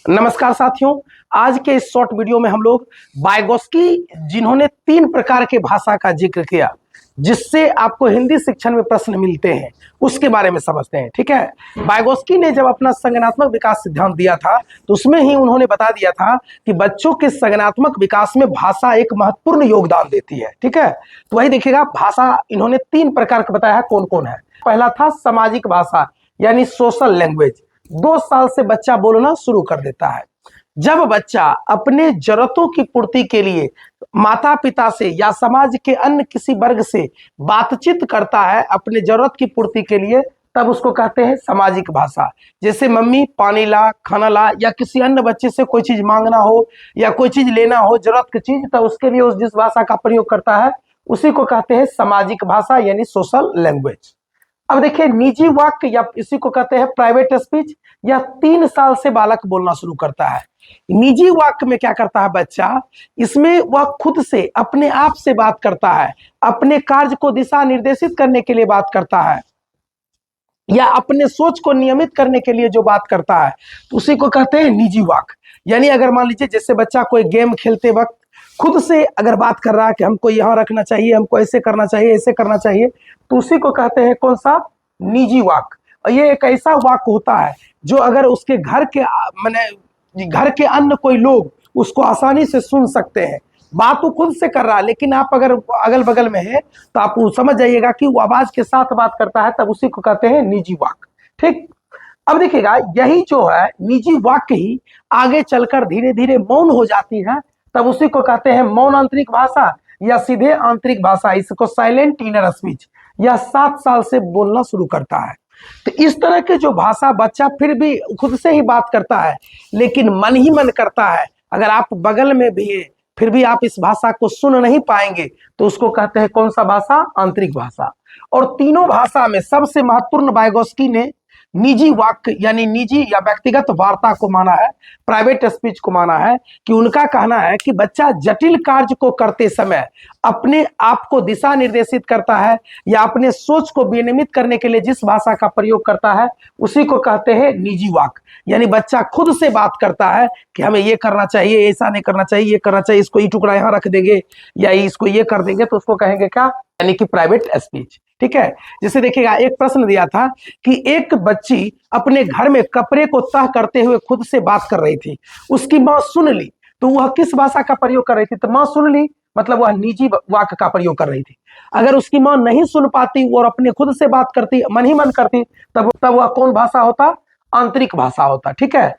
नमस्कार साथियों, आज के इस शॉर्ट वीडियो में हम लोग वाइगोस्की जिन्होंने 3 प्रकार के भाषा का जिक्र किया जिससे आपको हिंदी शिक्षण में प्रश्न मिलते हैं उसके बारे में समझते हैं। ठीक है, वाइगोस्की ने जब अपना संज्ञानात्मक विकास सिद्धांत दिया था तो उसमें ही उन्होंने बता दिया था कि बच्चों के संज्ञानात्मक विकास में भाषा एक महत्वपूर्ण योगदान देती है। ठीक है, तो वही देखिएगा, भाषा इन्होंने 3 प्रकार का बताया है। कौन कौन है? पहला था सामाजिक भाषा यानी सोशल लैंग्वेज। 2 साल से बच्चा बोलना शुरू कर देता है। जब बच्चा अपने जरूरतों की पूर्ति के लिए माता पिता से या समाज के अन्य किसी वर्ग से बातचीत करता है अपने जरूरत की पूर्ति के लिए, तब उसको कहते हैं सामाजिक भाषा। जैसे मम्मी पानी ला, खाना ला, या किसी अन्य बच्चे से कोई चीज मांगना हो या कोई चीज लेना हो, जरूरत की चीज, तब उसके लिए उस जिस भाषा का प्रयोग करता है उसी को कहते हैं सामाजिक भाषा यानी सोशल लैंग्वेज। अब देखिए, निजी वाक्य या इसी को कहते हैं प्राइवेट स्पीच, या 3 साल से बालक बोलना शुरू करता है। निजी वाक्य में क्या करता है बच्चा? इसमें वह खुद से अपने आप से बात करता है, अपने कार्य को दिशा निर्देशित करने के लिए बात करता है या अपने सोच को नियमित करने के लिए जो बात करता है तो उसी को कहते हैं निजी वाक्य। यानी अगर मान लीजिए जैसे बच्चा कोई गेम खेलते वक्त खुद से अगर बात कर रहा है कि हमको यहाँ रखना चाहिए, हमको ऐसे करना चाहिए, ऐसे करना चाहिए, तो उसी को कहते हैं कौन सा? निजी वाक्य। और ये एक ऐसा वाक्य होता है जो अगर उसके घर के माने घर के अन्य कोई लोग उसको आसानी से सुन सकते हैं। बात वो खुद से कर रहा है लेकिन आप अगर अगल बगल में है तो आप समझ जाइएगा कि वो आवाज के साथ बात करता है, तब उसी को कहते हैं निजी वाक्य। ठीक, अब देखिएगा, यही जो है निजी वाक्य ही आगे चलकर धीरे धीरे मौन हो जाती है, तब उसी को कहते हैं मौन आंतरिक भाषा या सीधे आंतरिक भाषा। इसको साइलेंट इनर स्पीच। या 7 साल से बोलना शुरू करता है। तो इस तरह के जो भाषा बच्चा फिर भी खुद से ही बात करता है लेकिन मन ही मन करता है, अगर आप बगल में भी है फिर भी आप इस भाषा को सुन नहीं पाएंगे, तो उसको कहते हैं कौन सा भाषा? आंतरिक भाषा। और तीनों भाषा में सबसे महत्वपूर्ण वाइगोस्की ने निजी वाक्य यानी निजी या व्यक्तिगत वार्ता को माना है, प्राइवेट स्पीच को माना है। कि उनका कहना है कि बच्चा जटिल कार्य को करते समय अपने आप को दिशा निर्देशित करता है या अपने सोच को विनियमित करने के लिए जिस भाषा का प्रयोग करता है उसी को कहते हैं निजी वाक्य। यानी बच्चा खुद से बात करता है कि हमें ये करना चाहिए, ऐसा नहीं करना चाहिए, ये करना चाहिए, इसको ये टुकड़ा यहाँ रख देंगे या इसको ये कर देंगे, तो उसको कहेंगे क्या? यानी कि प्राइवेट स्पीच। ठीक है, जैसे देखिएगा, एक प्रश्न दिया था कि एक बच्ची अपने घर में कपड़े को तह करते हुए खुद से बात कर रही थी, उसकी माँ सुन ली, तो वह किस भाषा का प्रयोग कर रही थी? तो माँ सुन ली मतलब वह निजी वाक्य का प्रयोग कर रही थी। अगर उसकी माँ नहीं सुन पाती और अपने खुद से बात करती, मन ही मन करती, तब वह कौन भाषा होता? आंतरिक भाषा होता। ठीक है,